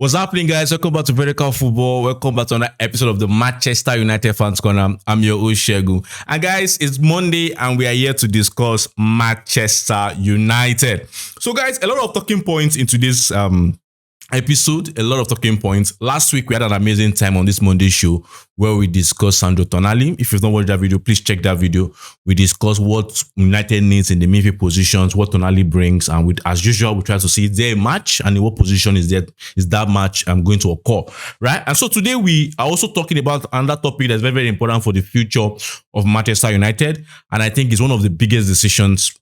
What's happening, guys? Welcome back to Vertical Football. Welcome back to another episode of the Manchester United Fans Corner. I'm your host, Shegun. And guys, it's Monday and we are here to discuss Manchester United. So guys, a lot of talking points in today's episode, a lot of talking points. Last week, we had an amazing time on this Monday show where we discussed Sandro Tonali. If you've not watched that video, please check that video. We discussed what United needs in the midfield positions, what Tonali brings, and as usual, we try to see is there a match and in what position is that match going to occur, right? And so today we are also talking about another topic that's very, very important for the future of Manchester United, and I think it's one of the biggest decisions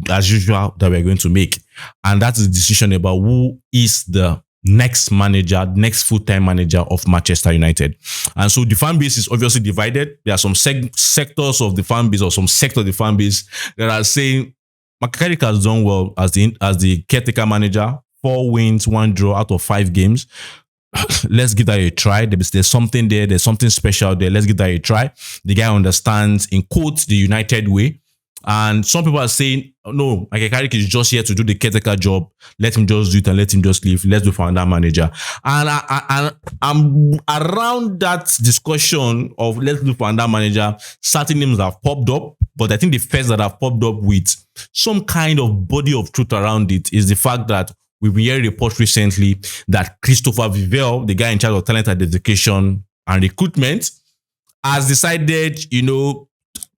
as usual that we're going to make, and that's the decision about who is the next full-time manager of Manchester United. And so the fan base is obviously divided. There are some sectors of the fan base or some sector of the fan base that are saying Mikel Carrick has done well as the caretaker manager. 4 wins, 1 draw out of 5 games. Let's give that a try. There's something there. There's something special there. Let's give that a try. The guy understands, in quotes, the United way. And some people are saying, no, Mikel Carrick is just here to do the caretaker job. Let him just do it and let him just leave. Let's do for another manager. And I'm around that discussion of let's do for another manager. Certain names have popped up, but I think the first that have popped up with some kind of body of truth around it is the fact that we've been hearing reports recently that Christopher Vivell, the guy in charge of talent identification and recruitment, has decided,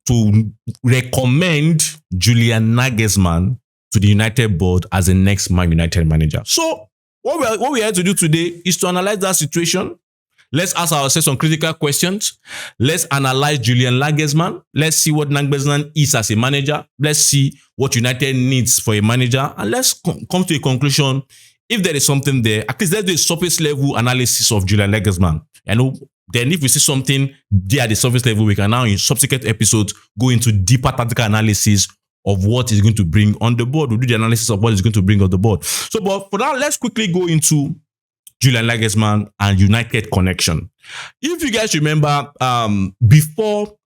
to recommend Julian Nagelsmann to the United board as the next Man United manager. So what we're here to do today is to analyze that situation. Let's ask ourselves some critical questions. Let's analyze Julian Nagelsmann. Let's see what Nagelsmann is as a manager. Let's see what United needs for a manager. And let's come to a conclusion. If there is something there, at least let's do a surface level analysis of Julian Nagelsmann. Then if we see something there at the surface level, we can now in subsequent episodes go into deeper tactical analysis of what is going to bring on the board. We'll do the analysis of what is going to bring on the board. So, but for now, let's quickly go into Julian Nagelsmann and United connection. If you guys remember, before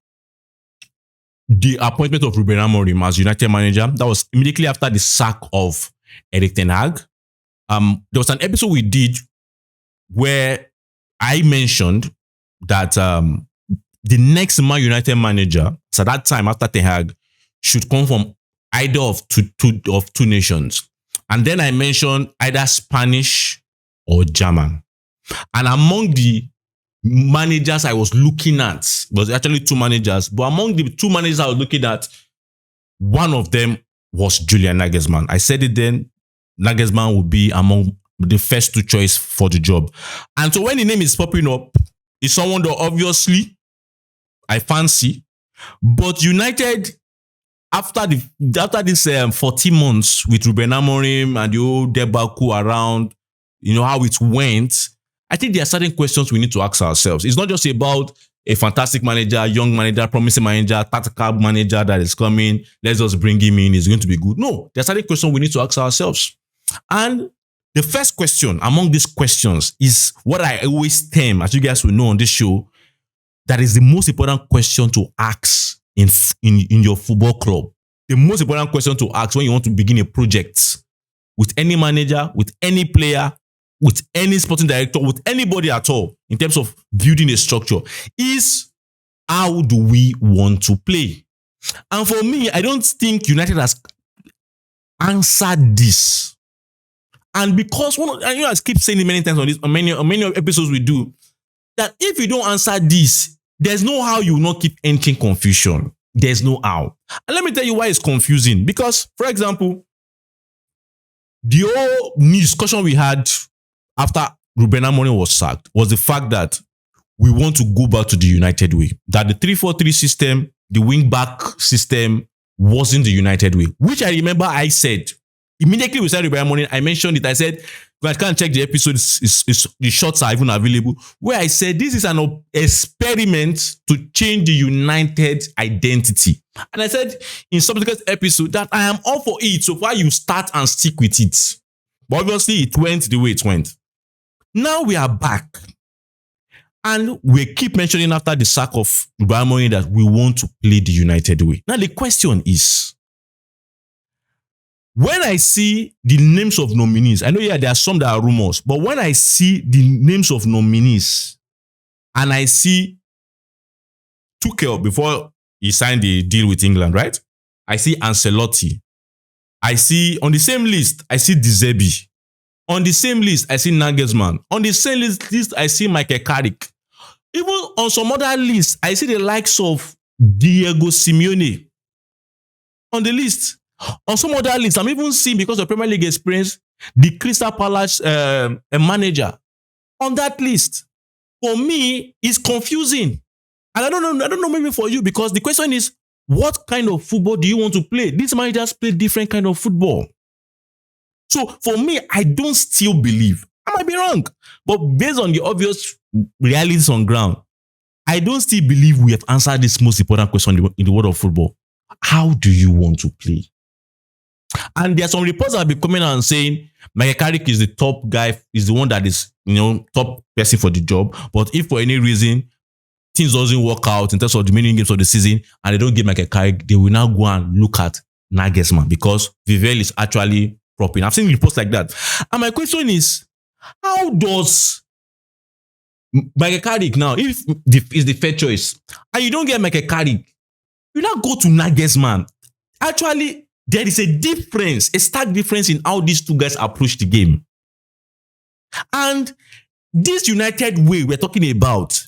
the appointment of Ruben Amorim as United manager, that was immediately after the sack of Erik ten Hag. There was an episode we did where I mentioned that the next Man United manager, so that time after Ten Hag, should come from either of two nations. And then I mentioned either Spanish or German. And among the managers I was looking at, was actually 2 managers, but among the 2 managers I was looking at, one of them was Julian Nagelsmann. I said it then, Nagelsmann would be among the first 2 choice for the job. And so when the name is popping up, it's someone that obviously I fancy. But United, after this 14 months with Ruben Amorim and the whole debacle around, how it went, I think there are certain questions we need to ask ourselves. It's not just about a fantastic manager, young manager, promising manager, tactical manager that is coming. Let's just bring him in. He's going to be good. No, there are certain questions we need to ask ourselves. And the first question among these questions is what I always term, as you guys will know on this show, that is the most important question to ask in your football club. The most important question to ask when you want to begin a project with any manager, with any player, with any sporting director, with anybody at all, in terms of building a structure, is how do we want to play? And for me, I don't think United has answered this. And because I keep saying it many times on many episodes we do, that if you don't answer this, there's no how you will not keep entering confusion. There's no how. And let me tell you why it's confusing. Because, for example, the whole discussion we had after Ruben Amorim was sacked was the fact that we want to go back to the United way. That the 3-4-3 system, the Wingback system, wasn't the United way. Which I remember I said, immediately we started Ruben Amorim, I mentioned it. I said, I can't check the episodes, the shots are even available, where I said this is an experiment to change the United identity. And I said in subsequent episode that I am all for it, so far you start and stick with it. But obviously it went the way it went. Now we are back. And we keep mentioning after the sack of Ruben Amorim that we want to play the United way. Now the question is, when I see the names of nominees, I know there are some that are rumors, but when I see the names of nominees and I see Tuchel before he signed the deal with England, right? I see Ancelotti. I see on the same list, I see De Zerbi. On the same list, I see Nagelsmann. On the same list, I see Michael Carrick. Even on some other lists, I see the likes of Diego Simeone on the list. On some other lists, I'm even seeing, because of Premier League experience, the Crystal Palace manager on that list. For me, it's confusing. And I don't know maybe for you, because the question is, what kind of football do you want to play? These managers play different kind of football. So for me, I don't still believe. I might be wrong. But based on the obvious realities on ground, I don't still believe we have answered this most important question in the world of football. How do you want to play? And there are some reports that have been coming out and saying Michael Carrick is the top guy, is the one that is, top person for the job. But if for any reason things doesn't work out in terms of the remaining games of the season and they don't give Michael Carrick, they will now go and look at Nagelsmann, because Vivell is actually propping. I've seen reports like that. And my question is, how does Michael Carrick now, if is the fair choice, and you don't get Michael Carrick, you now go to Nagelsmann? Actually, there is a difference, a stark difference in how these two guys approach the game. And this United way we're talking about,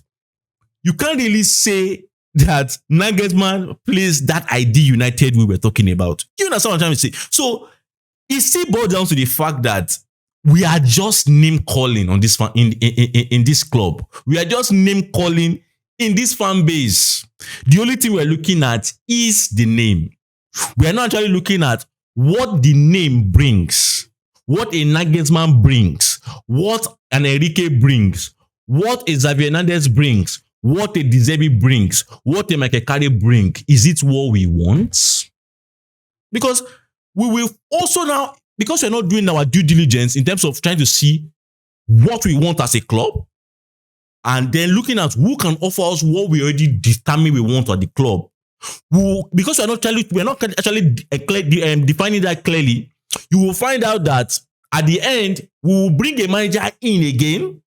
you can't really say that Nagelsmann plays that ideal United way we're talking about. You understand what I'm trying to say? So it still boils down to the fact that we are just name calling on this fan, in this club. We are just name calling in this fan base. The only thing we're looking at is the name. We are not actually looking at what the name brings, what a Nagelsmann brings, what an Enrique brings, what a Xavi Hernandez brings, what a De Zerbi brings, what a Michael Carrick brings. Is it what we want? Because we will also now, because we're not doing our due diligence in terms of trying to see what we want as a club, and then looking at who can offer us what we already determine we want at the club. Because we're not actually defining that clearly, you will find out that at the end, we will bring a manager in again,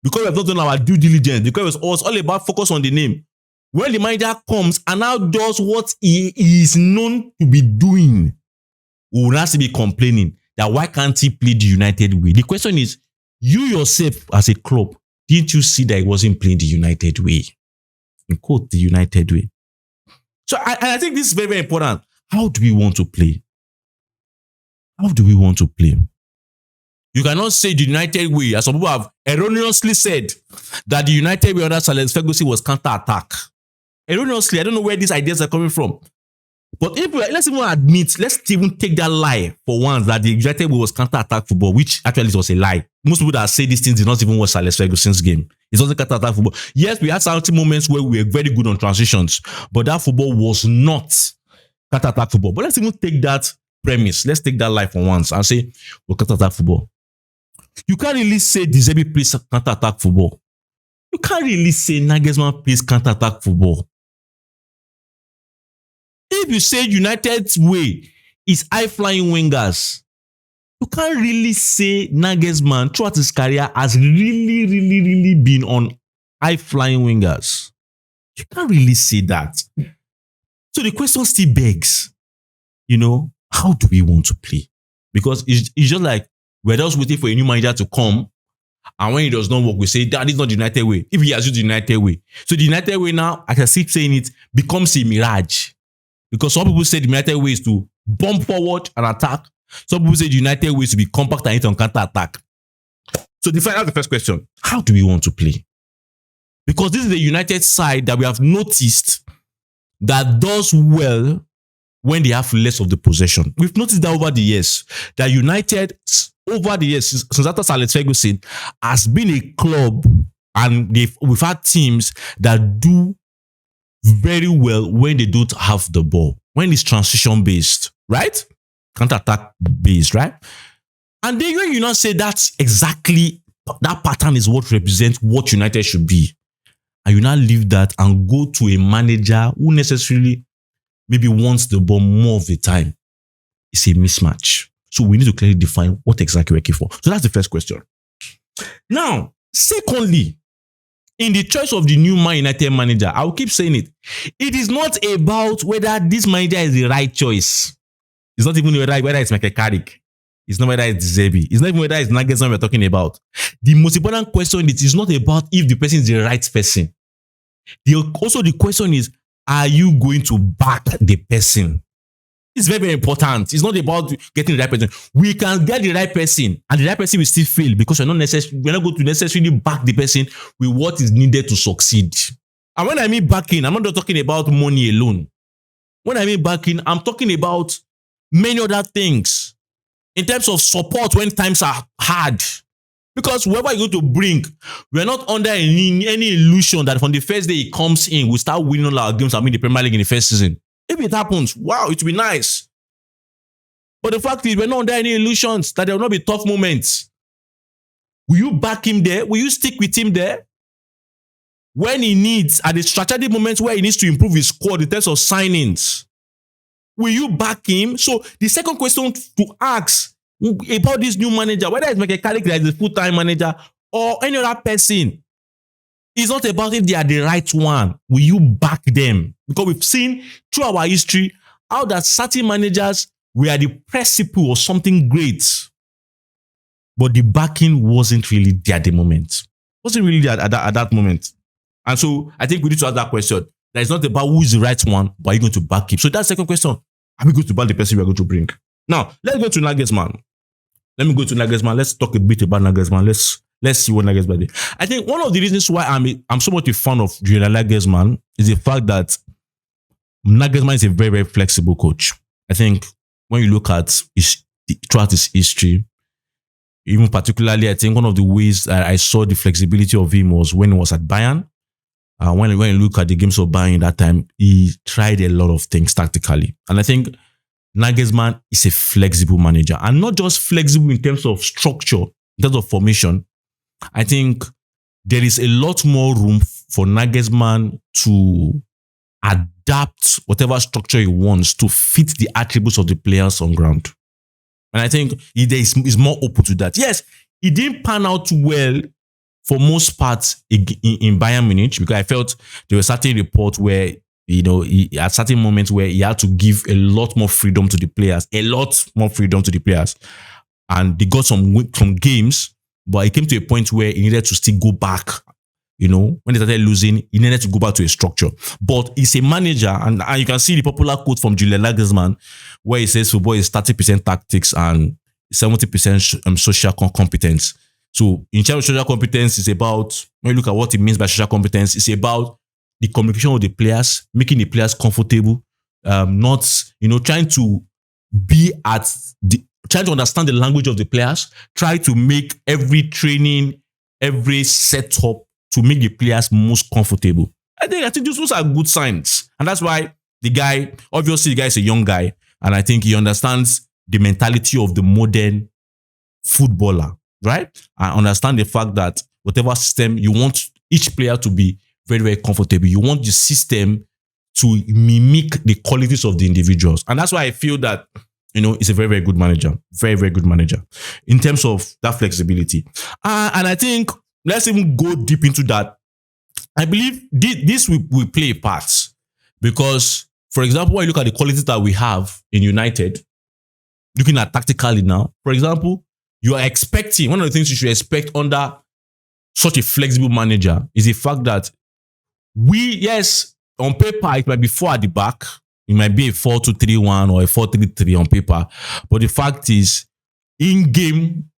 because we have not done our due diligence, because it was all about focus on the name. When the manager comes and now does what he is known to be doing, we will not be complaining that why can't he play the United way? The question is, you yourself as a club, didn't you see that he wasn't playing the United way? In quote, the United way. So I think this is very, very important. How do we want to play? How do we want to play? You cannot say the United way, as some people have erroneously said, that the United way under Sir Alex Ferguson was counter-attack. Erroneously, I don't know where these ideas are coming from. But if let's even admit, let's even take that lie for once, that the United way was counter-attack football, which actually was a lie. Most people that say these things did not even watch Sir Alex Ferguson's game. It wasn't counter-attack football. Yes, we had certain moments where we were very good on transitions, but that football was not counter-attack football. But let's even take that premise. Let's take that lie for once and say, well, counter-attack football. You can't really say De Zerbi plays counter-attack football. You can't really say Nagelsmann plays counter-attack football. If you say United's way is high-flying wingers, you can't really say Nagelsmann throughout his career has really been on high-flying wingers. You can't really say that. So the question still begs, how do we want to play? Because it's just like we're just waiting for a new manager to come, and when it does not work, we say that is not the United way. If he has used the United way. So the United way now, as I keep saying it, becomes a mirage. Because some people say the United way is to bomb forward and attack. Some people say the United way is to be compact and hit on counter-attack. So that's the first question. How do we want to play? Because this is the United side that we have noticed that does well when they have less of the possession. We've noticed that over the years, that United, over the years, since after Sir Alex Ferguson, has been a club, and we've had teams that do very well when they don't have the ball, when it's transition based, right? Counter-attack based, right? And then when you now say that's exactly, that pattern is what represents what United should be, and you now leave that and go to a manager who necessarily maybe wants the ball more of the time, is a mismatch. So we need to clearly define what exactly we're looking for. So that's the first question. Now, secondly, in the choice of the new Man United manager, I'll keep saying it. It is not about whether this manager is the right choice. It's not even whether it's Michael Carrick. It's not whether it's Zebi. It's not even whether it's Nagelsmann we're talking about. The most important question is not about if the person is the right person. The question is, are you going to back the person? It's very, very important. It's not about getting the right person. We can get the right person and the right person will still fail because we're not going to necessarily back the person with what is needed to succeed. And when I mean backing, I'm not just talking about money alone. When I mean backing, I'm talking about many other things in terms of support when times are hard. Because whoever you're going to bring, we're not under any illusion that from the first day he comes in, we start winning all our games and win the Premier League in the first season. If it happens, wow, it will be nice. But the fact is, we're not under any illusions that there will not be tough moments. Will you back him there? Will you stick with him there? When he needs, at the strategic moments where he needs to improve his squad in terms of signings, will you back him? So the second question to ask about this new manager, whether it's Michael Carrick that is the full-time manager or any other person, is not about if they are the right one. Will you back them? Because we've seen through our history how that certain managers were the principle of something great, but the backing wasn't really there at the moment. Wasn't really there at that moment. And so I think we need to ask that question. That it's not about who is the right one, but are you going to back him? So that's the second question. Are we going to back the person we are going to bring? Now, let's go to Nagelsmann. Let me go to Nagelsmann. Let's talk a bit about Nagelsmann. Let's see what Nagelsmann did. I think one of the reasons why I'm so much a fan of Julian Nagelsmann is the fact that Nagelsmann is a very, very flexible coach. I think when you look at throughout his history, even particularly, I think one of the ways that I saw the flexibility of him was when he was at Bayern. When you look at the games of Bayern that time, he tried a lot of things tactically. And I think Nagelsmann is a flexible manager. And not just flexible in terms of structure, in terms of formation. I think there is a lot more room for Nagelsmann to adapt whatever structure he wants to fit the attributes of the players on ground. And I think he's more open to that. Yes, it didn't pan out well for most parts in Bayern Munich, because I felt there were certain reports where, at certain moments where he had to give a lot more freedom to the players, And they got some games, but it came to a point where he needed to still go back. When they started losing, he needed to go back to a structure. But he's a manager, and you can see the popular quote from Julian Nagelsmann, where he says football is 30% tactics and 70% social competence. So in terms of social competence, it's about, when you look at what it means by social competence, it's about the communication with the players, making the players comfortable, not, trying to understand the language of the players, try to make every training, every setup to make the players most comfortable. I think those are good signs. And that's why the guy is a young guy, and I think he understands the mentality of the modern footballer, right? I understand the fact that whatever system, you want each player to be very, very comfortable. You want the system to mimic the qualities of the individuals. And that's why I feel that, he's a very, very good manager. Very, very good manager in terms of that flexibility. And I think, let's even go deep into that. I believe this will play a part because, for example, when you look at the qualities that we have in United, looking at tactically now, for example, you are expecting, one of the things you should expect under such a flexible manager is the fact that on paper, it might be 4 at the back. It might be a 4-2-3-1 or a 4-3-3 on paper. But the fact is, in-game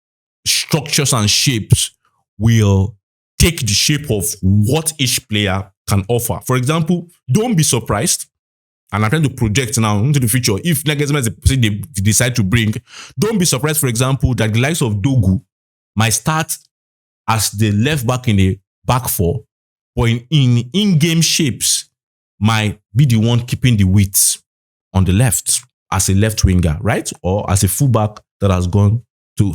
structures and shapes will take the shape of what each player can offer. For example, don't be surprised, and I'm trying to project now into the future, if Nagelsmann is the person they decide to bring, don't be surprised, for example, that the likes of Dogu might start as the left back in a back four, but in-game shapes might be the one keeping the width on the left as a left winger, right? Or as a fullback that has gone to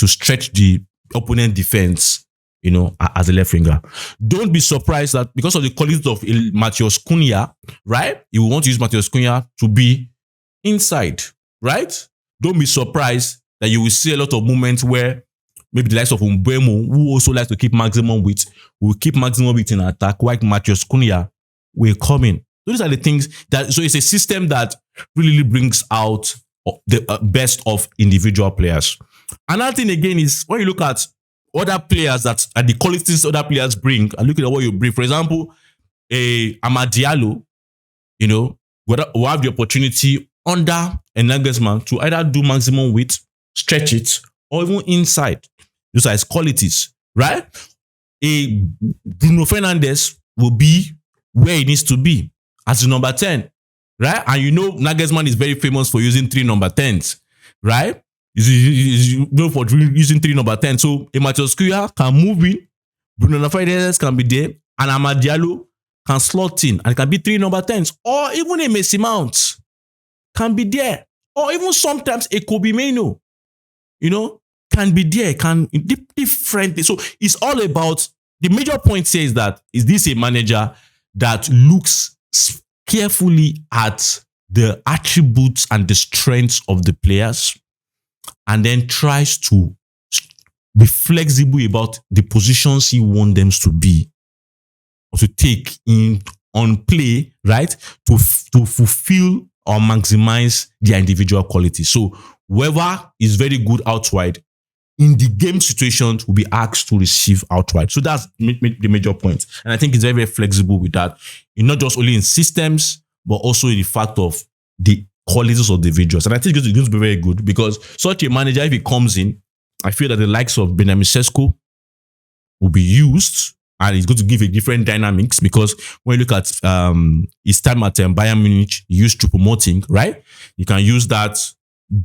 stretch the opponent defense, as a left winger. Don't be surprised that because of the qualities of Matheus Cunha, right? You will want to use Matheus Cunha to be inside, right? don't be surprised that you will see a lot of moments where maybe the likes of Mbeumo, who also likes to keep maximum width, will keep maximum width in attack, while Matheus Cunha will come in. So these are the things that, so it's a system that really brings out the best of individual players. Another thing again is when you look at other players that are the qualities other players bring, and look at what you bring. For example, Amad Diallo, will have the opportunity under a Nagelsmann to either do maximum width, stretch it, or even inside. Those are his qualities, right? A Bruno Fernandes will be where he needs to be as the number 10, right? And Nagelsmann is very famous for using 3 number 10s, right? He's known for using 3 number 10. So a Matheus Cunha can move in, Bruno Fernandes can be there, and Amad Diallo can slot in and can be 3 number 10s, or even a Mason Mount can be there, or even sometimes a Kobe Mainoo, can be there, can different. So it's all about, the major point here is this a manager that looks carefully at the attributes and the strengths of the players, and then tries to be flexible about the positions he wants them to be, or to take in on play, right? To fulfill or maximize their individual qualities. So whoever is very good outside, in the game situations will be asked to receive outright. So that's the major point. And I think it's very, very flexible with that. Not just only in systems, but also in the fact of the qualities of the individuals. And I think it's going to be very good, because such a manager, if he comes in, I feel that the likes of Benjamin Sesko will be used, and it's going to give a different dynamics, because when you look at his time at Bayern Munich, he used to promoting, right? You can use that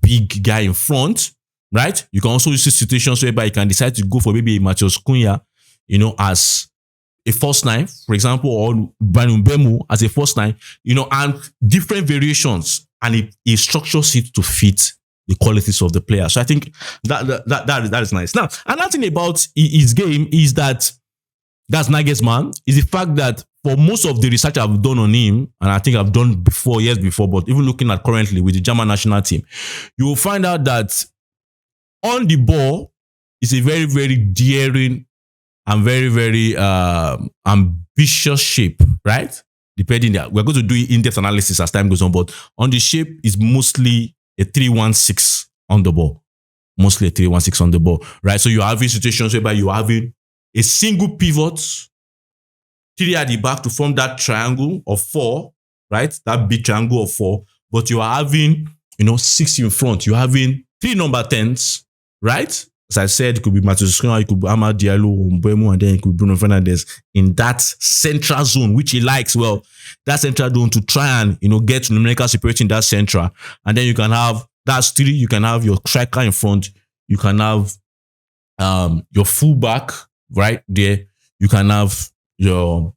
big guy in front, right? You can also use situations whereby you can decide to go for maybe a Matheus Cunha, as a first line, for example, or Mbeumo as a first line, and different variations, and it structures it to fit the qualities of the player. So I think that is nice. Now, another thing about his game is that's Nagelsmann, is the fact that for most of the research I've done on him, and I think I've done years before, but even looking at currently with the German national team, you will find out that on the ball is a very, very daring and very, very ambitious shape, right? Depending that we're going to do in-depth analysis as time goes on, but on the shape is mostly a 3-1-6 on the ball. Mostly a 3-1-6 on the ball, right? So you're having situations whereby you're having a single pivot, 3 at the back to form that triangle of 4, right? That big triangle of 4. But you are having, 6 in front. You're having 3 number 10s, right? As I said, it could be Matheus Cunha, it could be Amad Diallo, Mbeumo, and then it could be Bruno Fernandes in that central zone, which he likes. Well, that central zone to try and, get numerical superiority in that central. And then you can have, that's 3, you can have your striker in front. You can have your fullback right there. You can have your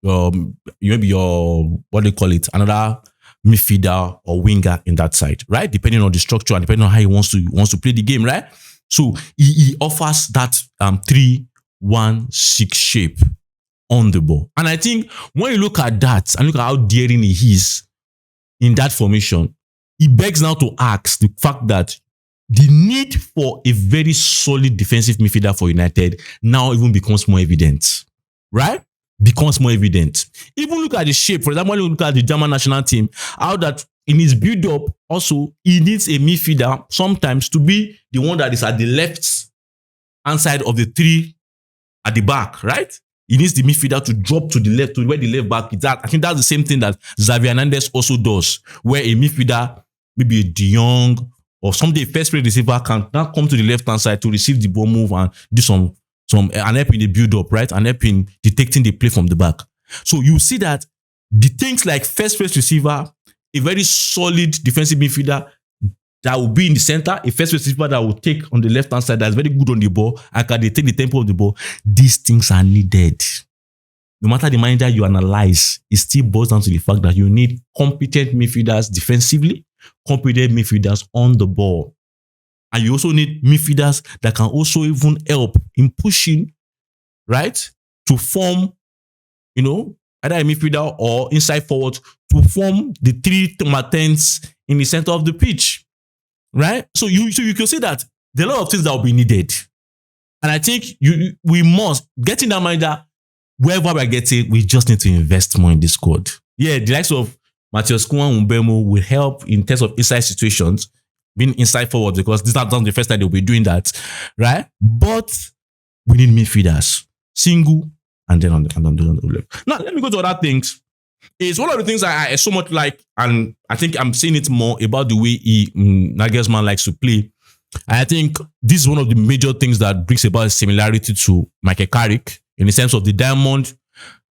maybe your, what do you call it, another midfielder or winger in that side, right? Depending on the structure and depending on how he wants to play the game, right? So he offers that 3-1-6 shape on the ball. And I think when you look at that and look at how daring he is in that formation, it begs now to ask the fact that the need for a very solid defensive midfielder for United now even becomes more evident, right? Becomes more evident. Even look at the shape. For example, when you look at the German national team, how that in his build-up also, he needs a midfielder sometimes to be the one that is at the left hand side of the 3 at the back, right? He needs the midfielder to drop to the left, to where the left back is at. I think that's the same thing that Xavi Hernandez also does, where a midfielder, maybe a De Jong or somebody, a first-rate receiver, can now come to the left-hand side to receive the ball move and do some and help in the build-up, right? And help in detecting the play from the back. So you see that the things like first-rate receiver, a very solid defensive midfielder that will be in the center, a first-rate receiver that will take on the left-hand side that's very good on the ball and can take the tempo of the ball. These things are needed. No matter the manager you analyze, it still boils down to the fact that you need competent midfielders defensively, competent midfielders on the ball. And you also need midfielders that can also even help in pushing, right? To form, either a midfielder or inside forward to form the 3 combatants in the center of the pitch. right? So you can see that there are a lot of things that will be needed. And I think we must, getting that mind that wherever we're getting, we just need to invest more in this squad. Yeah, the likes of Matthias Cunha and Mbeumo will help in terms of inside situations, being inside forward, because this is not the first time they'll be doing that, right? But we need midfielders, single, and then on the left. Now, let me go to other things. It's one of the things I so much like, and I think I'm seeing it more about the way Nagelsmann likes to play. And I think this is one of the major things that brings about a similarity to Michael Carrick in the sense of the diamond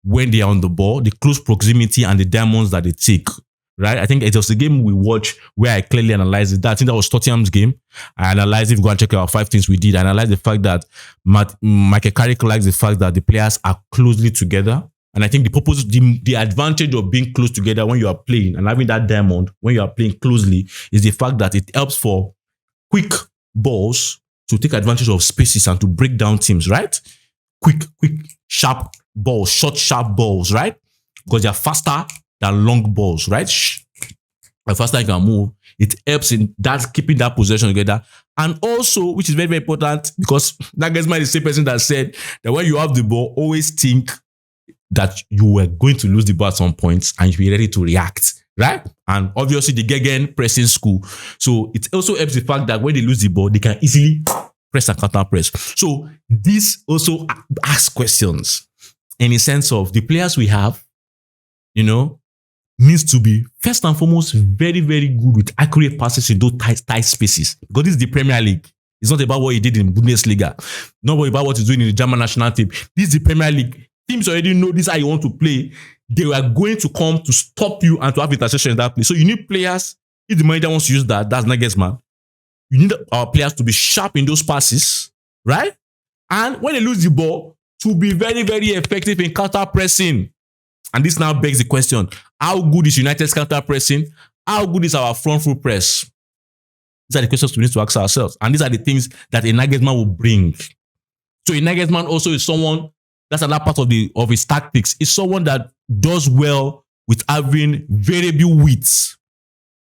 when they are on the ball, the close proximity and the diamonds that they take, right? I think it was the game we watched where I clearly analyzed it. I think that was Tottenham's game. I analyzed, if you go and check out 5 things we did, I analyzed the fact that Michael Carrick likes the fact that the players are closely together. And I think the advantage of being close together when you are playing and having that diamond when you are playing closely is the fact that it helps for quick balls to take advantage of spaces and to break down teams, right? Quick, sharp balls, short, sharp balls, right? Because they are faster than long balls, right? The faster you can move, it helps in that keeping that possession together. And also, which is very, very important, because Nagelsmann is the same person that said that when you have the ball, always think that you were going to lose the ball at some points and you be ready to react, right? And obviously the Gegen pressing school. So it also helps the fact that when they lose the ball, they can easily press and counter press. So this also asks questions in the sense of the players we have, needs to be first and foremost very, very good with accurate passes in those tight spaces. Because this is the Premier League. It's not about what he did in Bundesliga. Not about what he's doing in the German national team. This is the Premier League. Teams already know this is how you want to play. They are going to come to stop you and to have interception in that place. So you need players. If the manager wants to use that, that's Nagelsmann. You need our players to be sharp in those passes, right? And when they lose the ball, to be very, very effective in counter pressing. And this now begs the question, how good is United's counter pressing? How good is our front foot press? These are the questions we need to ask ourselves. And these are the things that a Nagelsmann will bring. So a Nagelsmann also is someone, that's another part of his tactics, is someone that does well with having variable widths.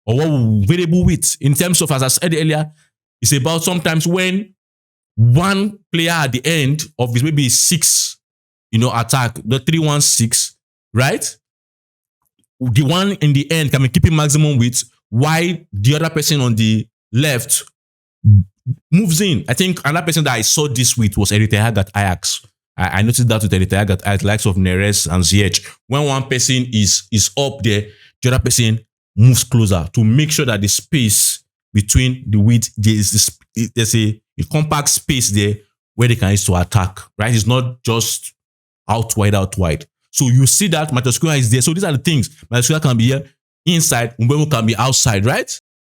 Or what variable width? In terms of, as I said earlier, it's about sometimes when one player at the end of his maybe 6, attack, the 3-1-6, right? The one in the end can be keeping maximum width, while the other person on the left moves in. I think another person that I saw this with was Erik ten Hag at Ajax. I noticed that with Erik ten Hag at likes of Neres and Ziyech. When one person is up there, the other person moves closer to make sure that the space between the width, there's a compact space there where they can use to attack, right? It's not just out wide. So you see that Matthias Cunha is there. So these are the things. Matthias Cunha can be here inside, Mbeumo can be outside, right?